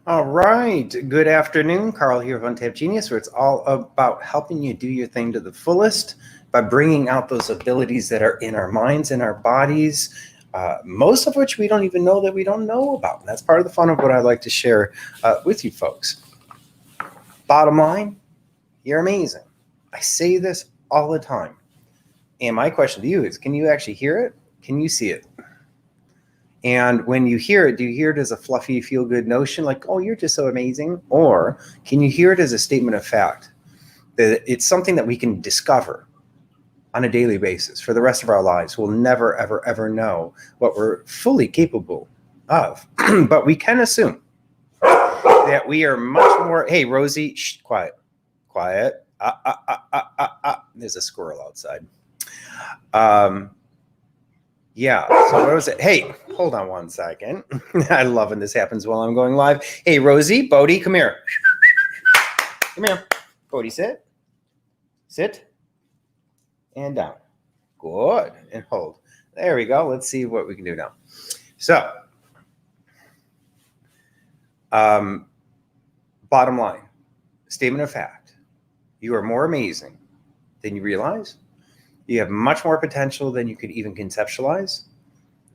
All right. Good afternoon. Carl here of Untapped Genius, where it's all about helping you do your thing to the fullest by bringing out those abilities that are in our minds and our bodies, most of which we don't even know that we don't know about. And that's part of the fun of what I like to share with you folks. Bottom line, you're amazing. I say this all the time. And my question to you is, can you actually hear it? Can you see it? And when you hear it, do you hear it as a fluffy, feel good notion like, oh, you're just so amazing? Or can you hear it as a statement of fact that it's something that we can discover on a daily basis for the rest of our lives? We'll never, ever, ever know what we're fully capable of. But we can assume that we are much more. Hey, Rosie, shh, quiet, quiet. There's a squirrel outside. Yeah. So what was it? Hey, hold on one second. I love when this happens while I'm going live. Hey, Rosie, Bodie, come here. Come here. Bodie, sit. Sit. And down. Good. And hold. There we go. Let's see what we can do now. So, bottom line, statement of fact. You are more amazing than you realize. You have much more potential than you could even conceptualize.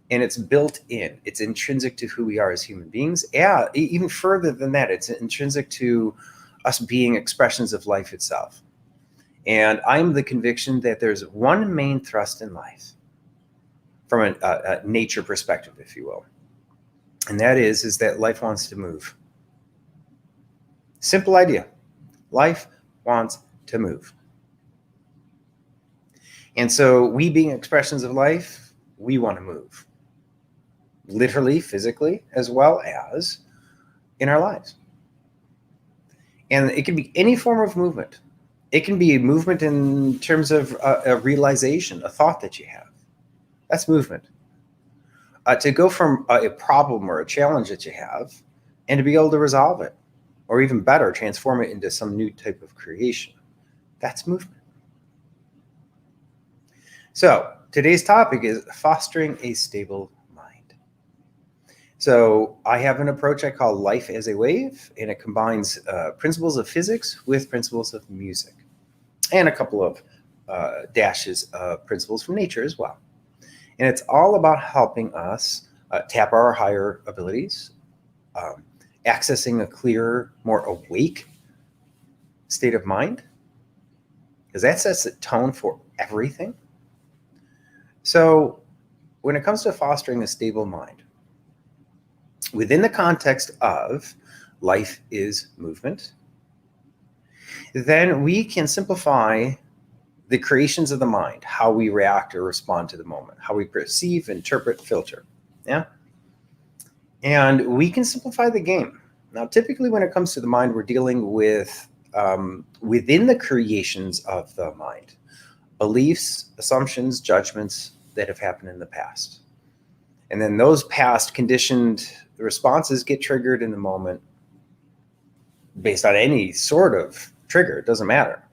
And it's built in. It's intrinsic to who we are as human beings. Yeah, even further than that, it's intrinsic to us being expressions of life itself. And I'm the conviction that there's one main thrust in life from a nature perspective, if you will. And that is that life wants to move. Simple idea. Life wants to move. And so we being expressions of life, we want to move. Literally, physically, as well as in our lives. And it can be any form of movement. It can be a movement in terms of a realization, a thought that you have. That's movement. To go from a problem or a challenge that you have and to be able to resolve it, or even better, transform it into some new type of creation. That's movement. So today's topic is fostering a stable mind. So I have an approach I call life as a wave, and it combines principles of physics with principles of music, and a couple of dashes of principles from nature as well. And it's all about helping us tap our higher abilities, accessing a clearer, more awake state of mind, because that sets the tone for everything. So when it comes to fostering a stable mind, within the context of life is movement, then we can simplify the creations of the mind, how we react or respond to the moment, how we perceive, interpret, filter. Yeah. And we can simplify the game. Now, typically when it comes to the mind, we're dealing with within the creations of the mind, beliefs, assumptions, judgments that have happened in the past. And then those past conditioned responses get triggered in the moment based on any sort of trigger. It doesn't matter.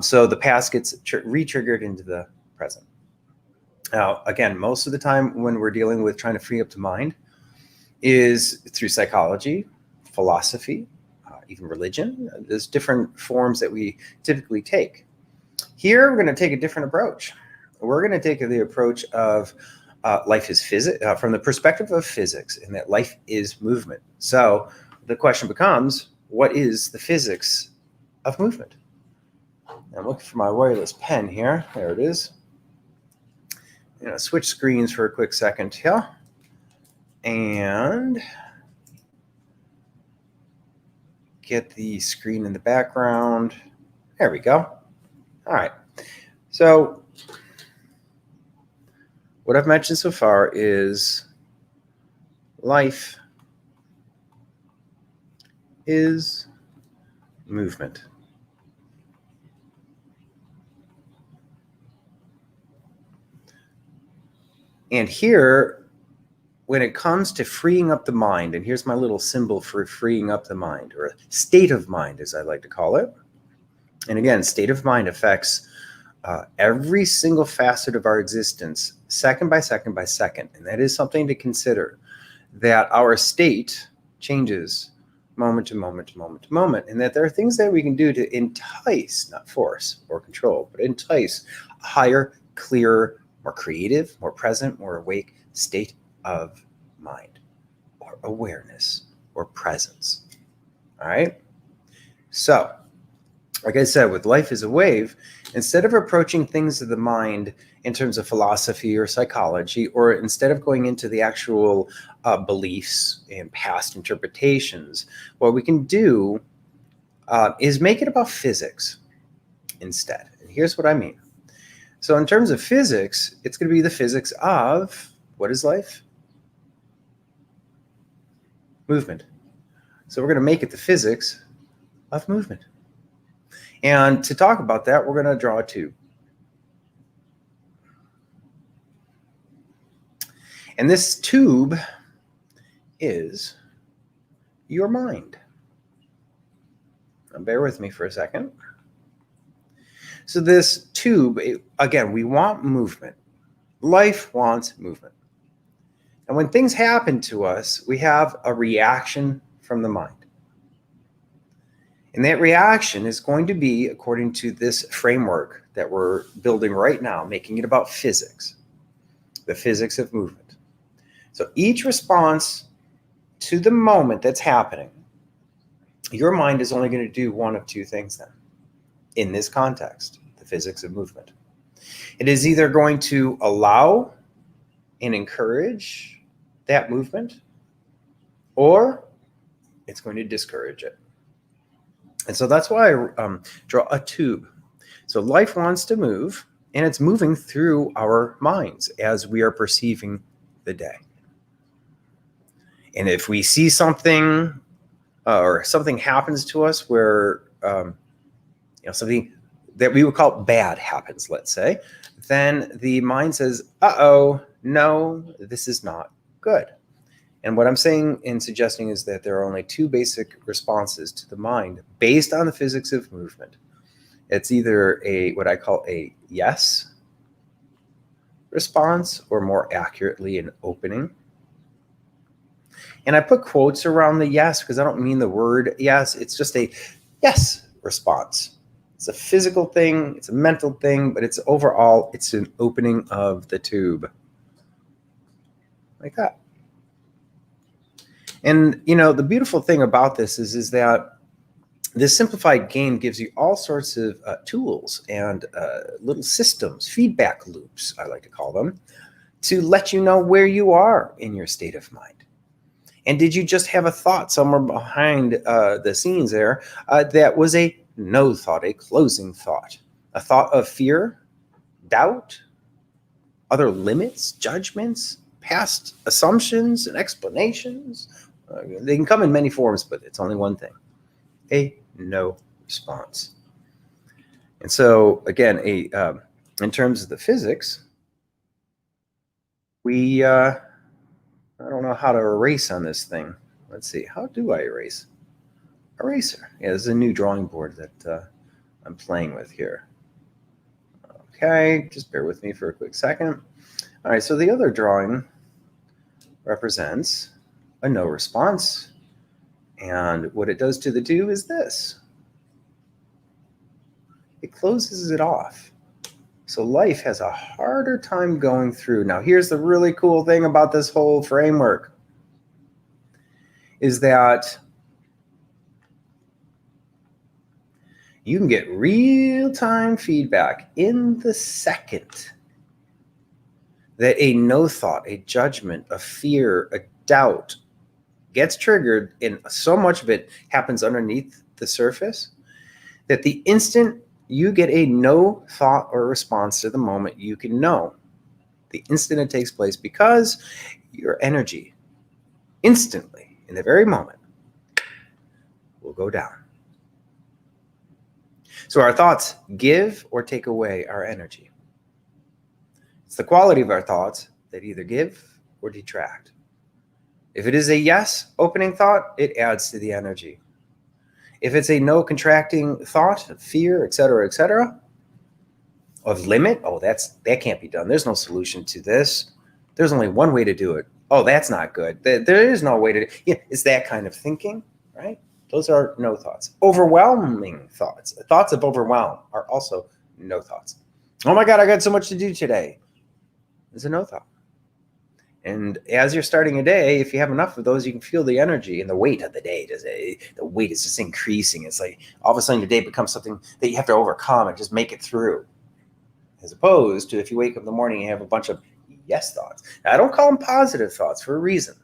So the past gets re-triggered into the present. Now, again, most of the time when we're dealing with trying to free up the mind is through psychology, philosophy, even religion. There's different forms that we typically take. Here, we're going to take a different approach. We're going to take the approach of life is physics, from the perspective of physics, and that life is movement. So the question becomes, what is the physics of movement? I'm looking for my wireless pen here. There it is. I'm going to switch screens for a quick second here. And get the screen in the background. There we go. All right. So what I've mentioned so far is life is movement. And here, when it comes to freeing up the mind, and here's my little symbol for freeing up the mind, or a state of mind, as I like to call it. And again, state of mind affects every single facet of our existence, second by second by second. And that is something to consider, that our state changes moment to moment to moment to moment, and that there are things that we can do to entice, not force or control, but entice a higher, clearer, more creative, more present, more awake state of mind or awareness or presence. All right? So, like I said, with Life is a Wave, instead of approaching things of the mind in terms of philosophy or psychology, or instead of going into the actual beliefs and past interpretations, what we can do is make it about physics instead. And here's what I mean. So in terms of physics, it's going to be the physics of, what is life? Movement. So we're going to make it the physics of movement. And to talk about that, we're going to draw a tube. And this tube is your mind. Now bear with me for a second. So this tube, again, we want movement. Life wants movement. And when things happen to us, we have a reaction from the mind. And that reaction is going to be according to this framework that we're building right now, making it about physics, the physics of movement. So each response to the moment that's happening, your mind is only going to do one of two things then, in this context, the physics of movement. It is either going to allow and encourage that movement, or it's going to discourage it. And so that's why I draw a tube. So life wants to move, and it's moving through our minds as we are perceiving the day. And if we see something or something happens to us where something that we would call bad happens, let's say, then the mind says, uh-oh, no, this is not good. And what I'm saying and suggesting is that there are only two basic responses to the mind based on the physics of movement. It's either what I call a yes response, or more accurately, an opening. And I put quotes around the yes because I don't mean the word yes. It's just a yes response. It's a physical thing. It's a mental thing, but it's overall, it's an opening of the tube. Like that. And, the beautiful thing about this is that this simplified game gives you all sorts of tools and little systems, feedback loops, I like to call them, to let you know where you are in your state of mind. And did you just have a thought somewhere behind the scenes there that was a no thought, a closing thought, a thought of fear, doubt, other limits, judgments, past assumptions and explanations? They can come in many forms, but it's only one thing: a no response. And so, again, in terms of the physics, we I don't know how to erase on this thing. Let's see. How do I erase? Eraser. Yeah, this is a new drawing board that I'm playing with here. Okay, just bear with me for a quick second. All right, so the other drawing represents a no response. And what it does to the tube is this. It closes it off. So life has a harder time going through. Now, here's the really cool thing about this whole framework is that you can get real-time feedback in the second that a no thought, a judgment, a fear, a doubt gets triggered, and so much of it happens underneath the surface that the instant you get a no thought or response to the moment, you can know the instant it takes place, because your energy instantly, in the very moment, will go down. So our thoughts give or take away our energy. It's the quality of our thoughts that either give or detract. If it is a yes opening thought, it adds to the energy. If it's a no contracting thought, of fear, etc., of limit, that can't be done. There's no solution to this. There's only one way to do it. Oh, that's not good. There is no way to, it's that kind of thinking, right? Those are no thoughts. Overwhelming thoughts. Thoughts of overwhelm are also no thoughts. Oh my God, I got so much to do today. It's a no thought. And as you're starting a day, if you have enough of those, you can feel the energy and the weight of the day. The weight is just increasing. It's like all of a sudden your day becomes something that you have to overcome and just make it through. As opposed to if you wake up in the morning and you have a bunch of yes thoughts. Now, I don't call them positive thoughts for a reason,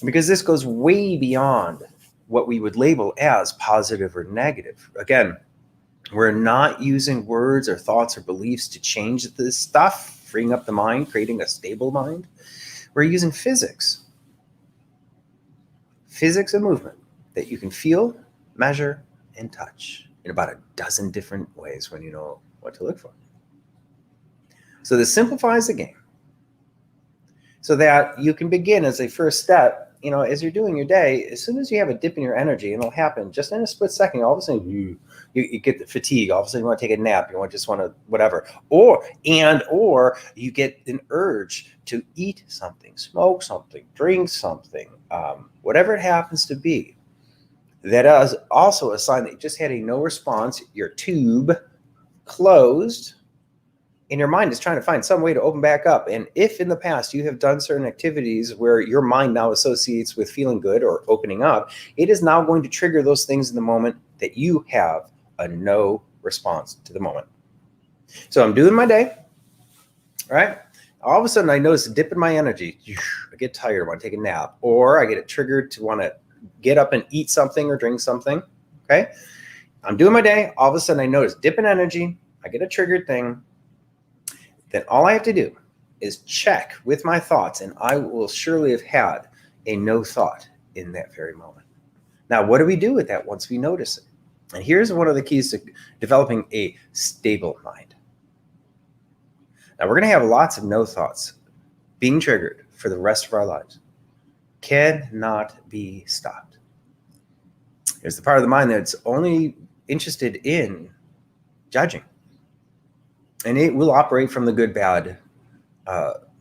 because this goes way beyond what we would label as positive or negative. Again, we're not using words or thoughts or beliefs to change this stuff, freeing up the mind, creating a stable mind. We're using physics of movement that you can feel, measure, and touch in about a dozen different ways when you know what to look for. So this simplifies the game so that you can begin as a first step, as you're doing your day. As soon as you have a dip in your energy, and it'll happen just in a split second, all of a sudden you get the fatigue. All of a sudden you want to take a nap. You just want to whatever. Or you get an urge to eat something, smoke something, drink something, whatever it happens to be. That is also a sign that you just had a no response. Your tube closed. And your mind is trying to find some way to open back up. And if in the past you have done certain activities where your mind now associates with feeling good or opening up, it is now going to trigger those things in the moment that you have a no response to the moment. So I'm doing my day, right? All of a sudden I notice a dip in my energy. I get tired, I want to take a nap, or I get it triggered to want to get up and eat something or drink something, okay? I'm doing my day. All of a sudden I notice dip in energy. I get a triggered thing. Then all I have to do is check with my thoughts, and I will surely have had a no thought in that very moment. Now, what do we do with that once we notice it? And here's one of the keys to developing a stable mind. Now, we're going to have lots of no thoughts being triggered for the rest of our lives. Cannot be stopped. There's the part of the mind that's only interested in judging. And it will operate from the good-bad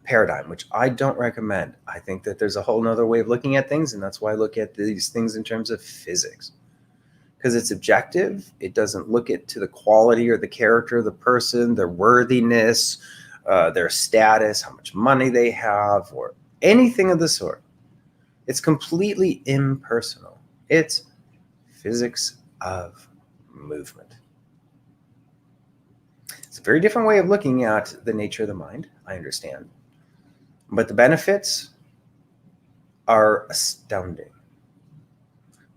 paradigm, which I don't recommend. I think that there's a whole nother way of looking at things, and that's why I look at these things in terms of physics. Because it's objective. It doesn't look to the quality or the character of the person, their worthiness, their status, how much money they have, or anything of the sort. It's completely impersonal. It's physics of movement. It's a very different way of looking at the nature of the mind, I understand. But the benefits are astounding.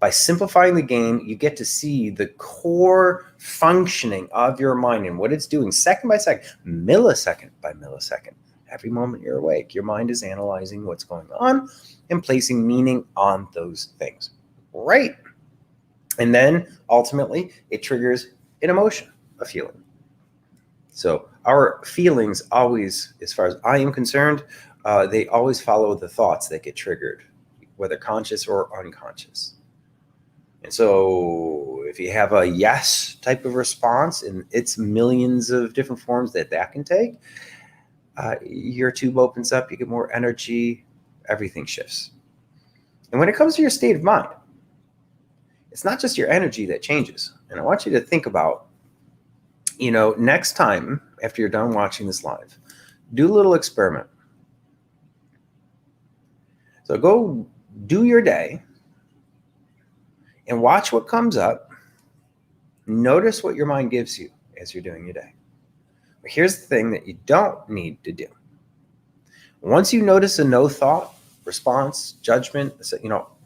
By simplifying the game, you get to see the core functioning of your mind and what it's doing second by second, millisecond by millisecond. Every moment you're awake, your mind is analyzing what's going on and placing meaning on those things. Right. And then ultimately, it triggers an emotion, a feeling. So our feelings always, as far as I am concerned, they always follow the thoughts that get triggered, whether conscious or unconscious. And so if you have a yes type of response, and it's millions of different forms that can take, your tube opens up, you get more energy, everything shifts. And when it comes to your state of mind, it's not just your energy that changes. And I want you to think about, next time after you're done watching this live, do a little experiment. So go do your day and watch what comes up. Notice what your mind gives you as you're doing your day. But here's the thing that you don't need to do. Once you notice a no thought, response, judgment,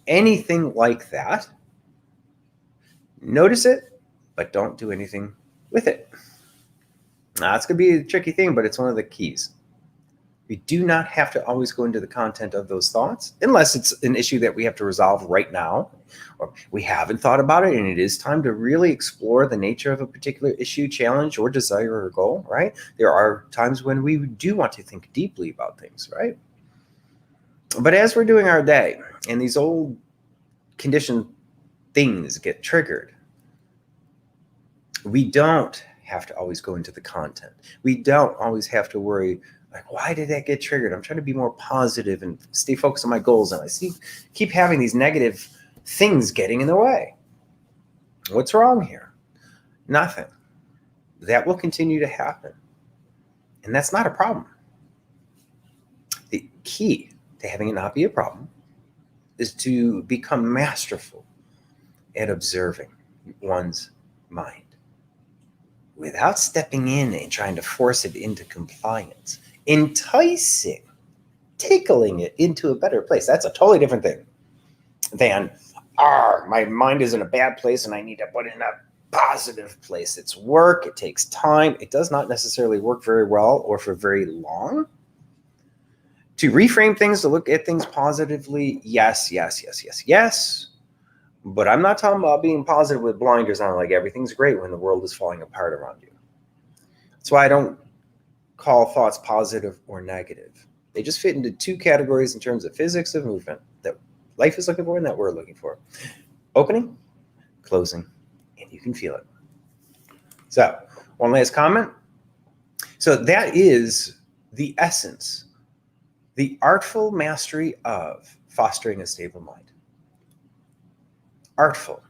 anything like that, notice it, but don't do anything with it. Now, it's going to be a tricky thing, but it's one of the keys. We do not have to always go into the content of those thoughts unless it's an issue that we have to resolve right now, or we haven't thought about it and it is time to really explore the nature of a particular issue, challenge, or desire or goal, right? There are times when we do want to think deeply about things, right? But as we're doing our day and these old conditioned things get triggered, we don't have to always go into the content. We don't always have to worry Like, why did that get triggered? I'm trying to be more positive and stay focused on my goals, and I keep having these negative things getting in the way. What's wrong here? Nothing. That will continue to happen. And that's not a problem. The key to having it not be a problem is to become masterful at observing one's mind without stepping in and trying to force it into compliance, enticing, tickling it into a better place. That's a totally different thing than, my mind is in a bad place and I need to put it in a positive place. It's work. It takes time. It does not necessarily work very well or for very long. To reframe things, to look at things positively, yes. But I'm not talking about being positive with blinders on, like everything's great when the world is falling apart around you. That's why I don't call thoughts positive or negative. They just fit into two categories in terms of physics of movement that life is looking for and that we're looking for. Opening, closing, and you can feel it. So, one last comment. So that is the essence, the artful mastery of fostering a stable mind. Artful,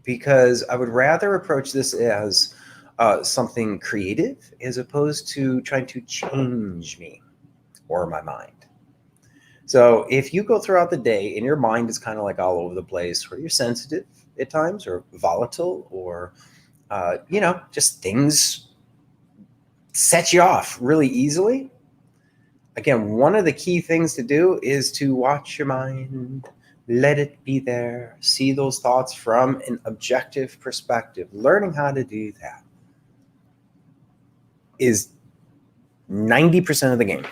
because I would rather approach this as something creative as opposed to trying to change me or my mind. So if you go throughout the day and your mind is kind of like all over the place, where you're sensitive at times or volatile or, just things set you off really easily. Again, one of the key things to do is to watch your mind, let it be there, see those thoughts from an objective perspective. Learning how to do that is 90% of the game.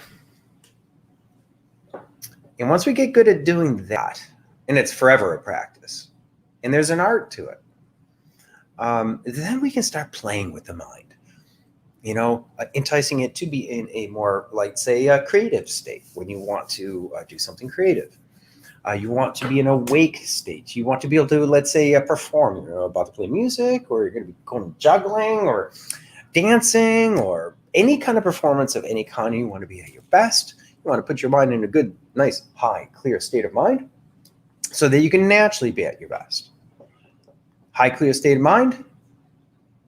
And once we get good at doing that, and it's forever a practice, and there's an art to it, then we can start playing with the mind. Enticing it to be in a more, like, say, a creative state when you want to do something creative. You want to be in a wake state. You want to be able to, let's say, perform. You're about to play music, or you're going to be going juggling or dancing or any kind of performance of any kind. You want to be at your best. You want to put your mind in a good, nice, high, clear state of mind so that you can naturally be at your best. High, clear state of mind,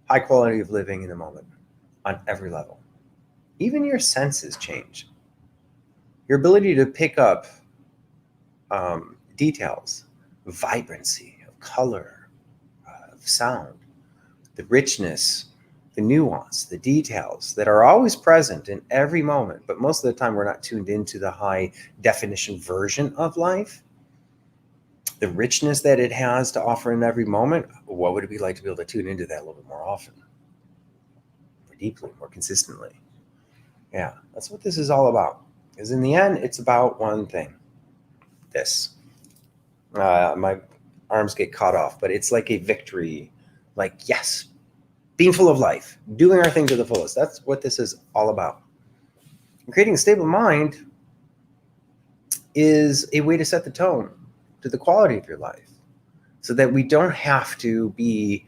high quality of living in the moment on every level. Even your senses change. Your ability to pick up details, vibrancy of color, of sound, the richness, the nuance, the details that are always present in every moment, but most of the time we're not tuned into the high definition version of life. The richness that it has to offer in every moment, what would it be like to be able to tune into that a little bit more often, more deeply, more consistently? Yeah, that's what this is all about. Because in the end, it's about one thing. This. My arms get caught off, but it's like a victory. Like, yes, being full of life, doing our thing to the fullest. That's what this is all about. And creating a stable mind is a way to set the tone to the quality of your life so that we don't have to be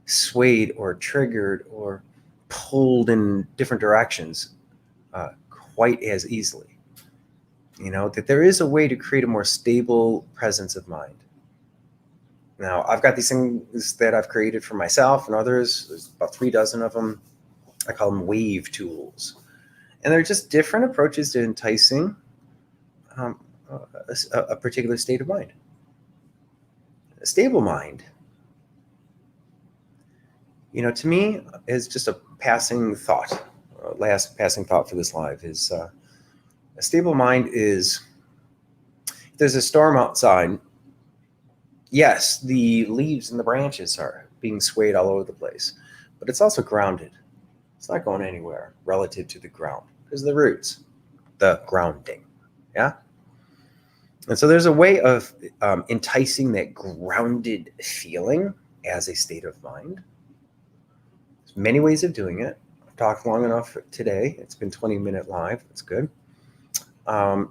swayed or triggered or pulled in different directions quite as easily. That there is a way to create a more stable presence of mind. Now, I've got these things that I've created for myself and others. There's about 3 dozen of them. I call them wave tools. And they're just different approaches to enticing a particular state of mind. A stable mind, to me, is just a passing thought. Last passing thought for this live is a stable mind is, if there's a storm outside, yes, the leaves and the branches are being swayed all over the place, but it's also grounded. It's not going anywhere relative to the ground because of the roots, the grounding. Yeah. And so there's a way of enticing that grounded feeling as a state of mind. There's many ways of doing it. I've talked long enough today. It's been 20-minute live. That's good.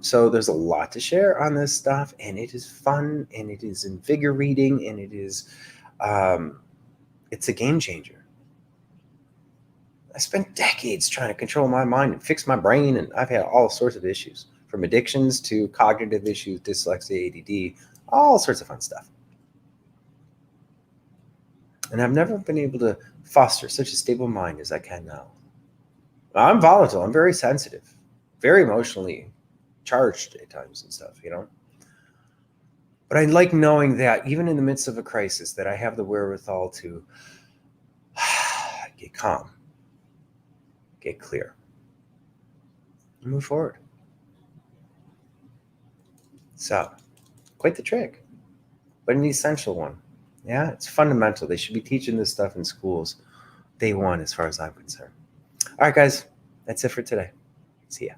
So there's a lot to share on this stuff, and it is fun, and it is invigorating, and it is, it's a game changer. I spent decades trying to control my mind and fix my brain, and I've had all sorts of issues, from addictions to cognitive issues, dyslexia, ADD, all sorts of fun stuff. And I've never been able to foster such a stable mind as I can now. I'm volatile. I'm very sensitive, very emotionally charged at times and stuff, you know. But I like knowing that even in the midst of a crisis, that I have the wherewithal to get calm, get clear, and move forward. So, quite the trick, but an essential one. Yeah, it's fundamental. They should be teaching this stuff in schools day one, as far as I'm concerned. All right, guys, that's it for today. See ya.